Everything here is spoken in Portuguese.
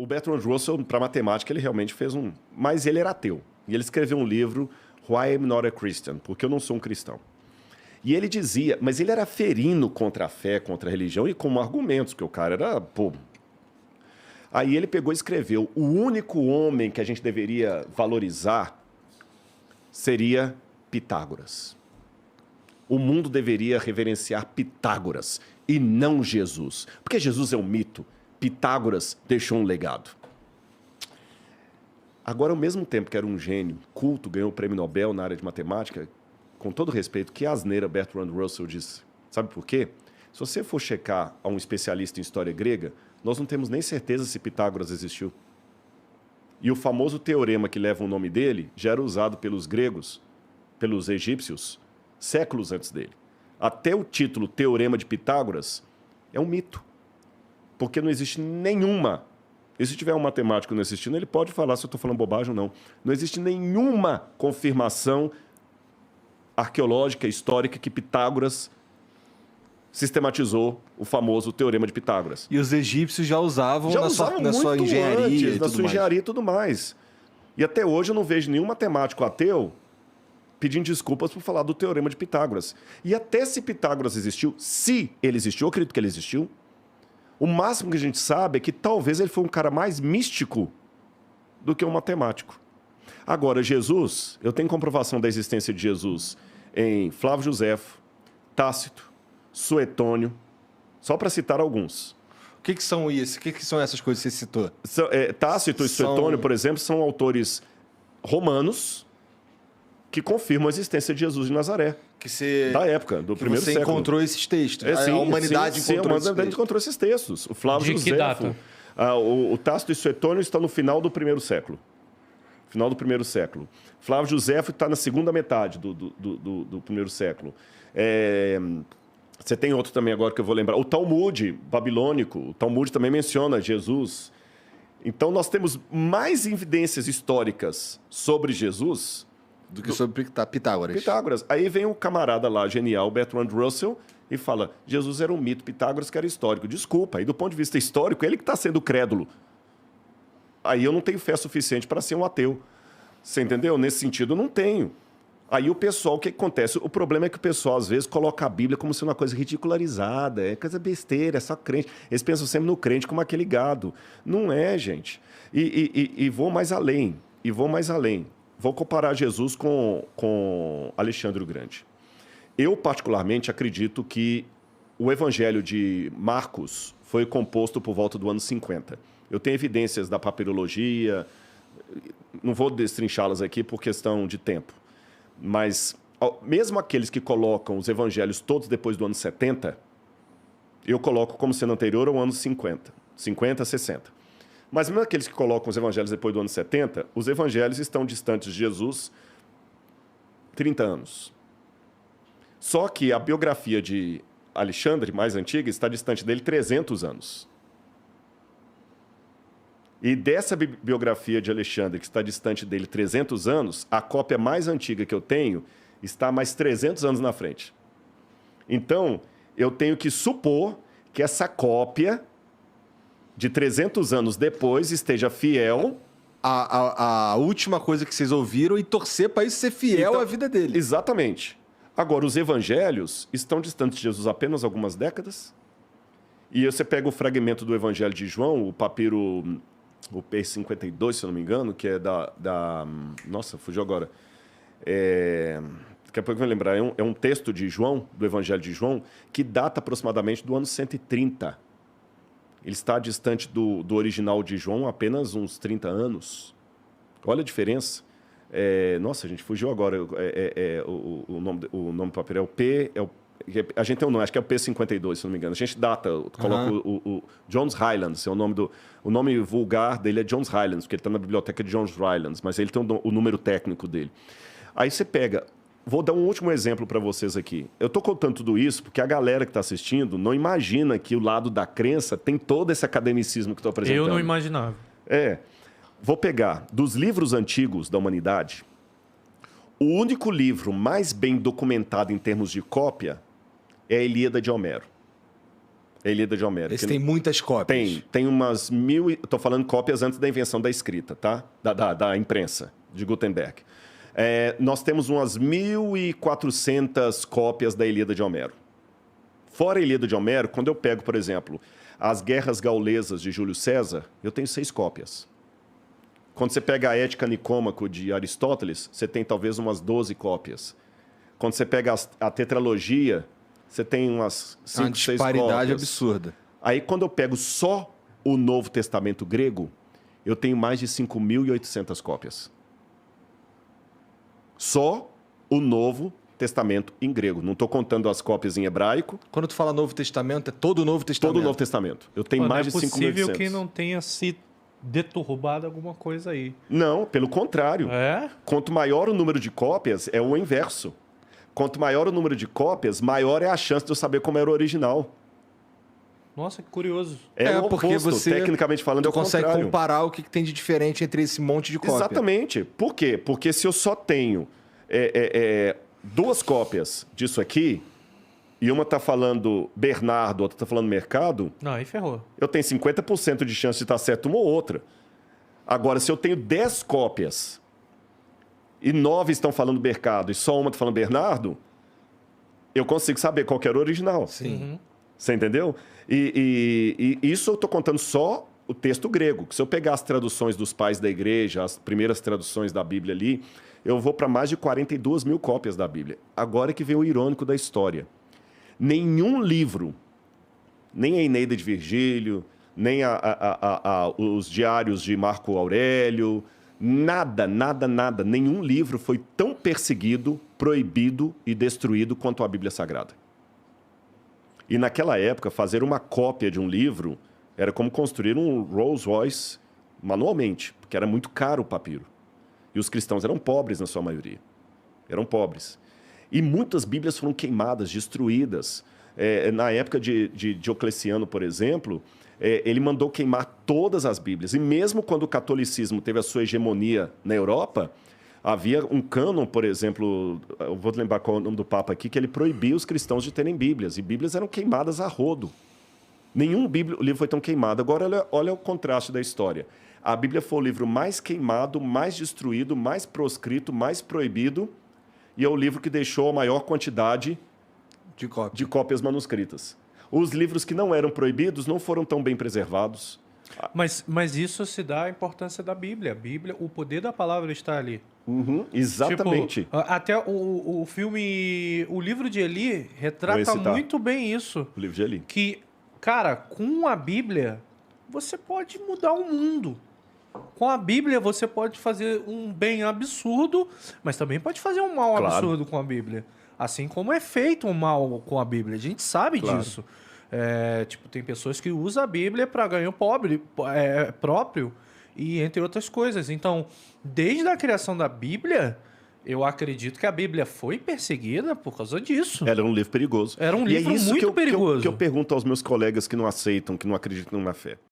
O Bertrand Russell, para matemática, ele realmente fez um... Mas ele era ateu. E ele escreveu um livro, Why I'm Not a Christian, porque eu não sou um cristão. E ele dizia... Mas ele era ferino contra a fé, contra a religião, e com argumentos, porque o cara era... Pô. Aí ele pegou e escreveu, o único homem que a gente deveria valorizar seria Pitágoras. O mundo deveria reverenciar Pitágoras e não Jesus. Porque Jesus é um mito. Pitágoras deixou um legado. Agora, ao mesmo tempo que era um gênio, culto, ganhou o prêmio Nobel na área de matemática, com todo respeito, que asneira Bertrand Russell disse. Sabe por quê? Se você for checar a um especialista em história grega, nós não temos nem certeza se Pitágoras existiu. E o famoso teorema que leva o nome dele já era usado pelos gregos, pelos egípcios, séculos antes dele. Até o título Teorema de Pitágoras é um mito. Porque não existe nenhuma... E se tiver um matemático não assistindo, ele pode falar se eu estou falando bobagem ou não. Não existe nenhuma confirmação arqueológica, histórica, que Pitágoras sistematizou o famoso Teorema de Pitágoras. E os egípcios já usavam na sua engenharia e tudo mais. E até hoje eu não vejo nenhum matemático ateu pedindo desculpas por falar do Teorema de Pitágoras. E até se Pitágoras existiu, se ele existiu, eu acredito que ele existiu, o máximo que a gente sabe é que talvez ele foi um cara mais místico do que um matemático. Agora, Jesus, eu tenho comprovação da existência de Jesus em Flávio Josefo, Tácito, Suetônio, só para citar alguns. O que são isso? O que são essas coisas que você citou? Tácito e Suetônio, por exemplo, são autores romanos que confirmam a existência de Jesus de Nazaré. Da época, do primeiro século. Você encontrou esses textos. A humanidade encontrou esses textos. O Flávio Josefo. De que data? O Tácito e Suetônio estão no final do primeiro século. Flávio Josefo está na segunda metade do primeiro século. Você tem outro também agora que eu vou lembrar. O Talmud babilônico. O Talmud também menciona Jesus. Então, nós temos mais evidências históricas sobre Jesus do que sobre Pitágoras. Aí vem o camarada lá, genial, Bertrand Russell, e fala, Jesus era um mito, Pitágoras que era histórico. Desculpa, aí do ponto de vista histórico, ele que está sendo crédulo. Aí eu não tenho fé suficiente para ser um ateu. Você entendeu? Nesse sentido, eu não tenho. Aí o pessoal, o que acontece? O problema é que o pessoal, às vezes, coloca a Bíblia como sendo uma coisa ridicularizada, é coisa besteira, é só crente. Eles pensam sempre no crente como aquele gado. Não é, gente. E vou mais além. Vou comparar Jesus com Alexandre o Grande. Eu, particularmente, acredito que o Evangelho de Marcos foi composto por volta do ano 50. Eu tenho evidências da papirologia, não vou destrinchá-las aqui por questão de tempo, mas mesmo aqueles que colocam os evangelhos todos depois do ano 70, eu coloco como sendo anterior ao ano 50, 60. Mas mesmo aqueles que colocam os evangelhos depois do ano 70, os evangelhos estão distantes de Jesus 30 anos. Só que a biografia de Alexandre, mais antiga, está distante dele 300 anos. E dessa biografia de Alexandre, que está distante dele 300 anos, a cópia mais antiga que eu tenho está mais 300 anos na frente. Então, eu tenho que supor que essa cópia de 300 anos depois esteja fiel a última coisa que vocês ouviram e torcer para isso ser fiel à vida dele. Exatamente. Agora, os evangelhos estão distantes de Jesus apenas algumas décadas. E você pega o fragmento do Evangelho de João, o papiro, o P52, se eu não me engano, que é nossa, fugiu agora. Daqui a pouco eu vou lembrar. É um texto de João, do Evangelho de João, que data aproximadamente do ano 130. Ele está distante do original de João apenas uns 30 anos. Olha a diferença. Nossa, a gente fugiu agora. O nome do papel é o P... a gente tem um nome, acho que é o P52, se não me engano. A gente data, coloca o Johns Rylands, o nome vulgar dele é Johns Rylands, porque ele está na biblioteca de Johns Rylands, mas ele tem o número técnico dele. Aí você pega... Vou dar um último exemplo para vocês aqui. Eu estou contando tudo isso porque a galera que está assistindo não imagina que o lado da crença tem todo esse academicismo que estou apresentando. Eu não imaginava. Vou pegar dos livros antigos da humanidade, o único livro mais bem documentado em termos de cópia é a Ilíada de Homero. A Ilíada de Homero. Esse tem muitas cópias. Tem umas 1000... Estou falando cópias antes da invenção da escrita, tá? Da imprensa, de Gutenberg. Nós temos umas 1.400 cópias da Ilíada de Homero. Fora a Ilíada de Homero, quando eu pego, por exemplo, as Guerras Gaulesas de Júlio César, eu tenho 6 cópias. Quando você pega a Ética Nicômaco de Aristóteles, você tem talvez umas 12 cópias. Quando você pega a Tetralogia, você tem umas 5, 6 cópias. Uma disparidade absurda. Aí, quando eu pego só o Novo Testamento grego, eu tenho mais de 5.800 cópias. Só o Novo Testamento em grego. Não estou contando as cópias em hebraico. Quando tu fala Novo Testamento, é todo o Novo Testamento? Todo o Novo Testamento. Eu tenho mais de 5.800. É possível que não tenha se deturbado alguma coisa aí. Não, pelo contrário. Quanto maior o número de cópias, é o inverso. Quanto maior o número de cópias, maior é a chance de eu saber como era o original. Nossa, que curioso. O porque oposto, você tecnicamente falando, é o consegue contrário. comparar o que tem de diferente entre esse monte de cópia. Exatamente. Por quê? Porque se eu só tenho 2 cópias disso aqui, e uma está falando Bernardo, outra está falando mercado, Não, aí ferrou. eu tenho 50% de chance de estar certo uma ou outra. Agora, se eu tenho 10 cópias e 9 estão falando mercado e só uma está falando Bernardo, eu consigo saber qual que era o original. Sim. Você entendeu? E isso eu estou contando só o texto grego. Que se eu pegar as traduções dos pais da igreja, as primeiras traduções da Bíblia ali, eu vou para mais de 42 mil cópias da Bíblia. Agora que vem o irônico da história. Nenhum livro, nem a Eneida de Virgílio, nem os diários de Marco Aurélio, nada, nenhum livro foi tão perseguido, proibido e destruído quanto a Bíblia Sagrada. E naquela época, fazer uma cópia de um livro era como construir um Rolls Royce manualmente, porque era muito caro o papiro. E os cristãos eram pobres na sua maioria. Eram pobres. E muitas Bíblias foram queimadas, destruídas. Na época de Diocleciano, por exemplo, ele mandou queimar todas as Bíblias. E mesmo quando o catolicismo teve a sua hegemonia na Europa, havia um cânon, por exemplo, eu vou lembrar qual é o nome do Papa aqui, que ele proibia os cristãos de terem Bíblias. E Bíblias eram queimadas a rodo. Nenhum livro foi tão queimado. Agora, olha o contraste da história. A Bíblia foi o livro mais queimado, mais destruído, mais proscrito, mais proibido, e é o livro que deixou a maior quantidade de cópias manuscritas. Os livros que não eram proibidos não foram tão bem preservados. Mas isso se dá à importância da Bíblia. A Bíblia, o poder da palavra está ali. Exatamente. Tipo, até o filme... O livro de Eli retrata muito bem isso. O livro de Eli. Que, cara, com a Bíblia, você pode mudar o mundo. Com a Bíblia, você pode fazer um bem absurdo, mas também pode fazer um mal absurdo com a Bíblia. Assim como é feito um mal com a Bíblia. A gente sabe disso. Tem pessoas que usam a Bíblia para ganho próprio e entre outras coisas. Então, desde a criação da Bíblia, eu acredito que a Bíblia foi perseguida por causa disso. Era um livro perigoso. Era um livro muito perigoso. Que eu pergunto aos meus colegas que não aceitam, que não acreditam na fé.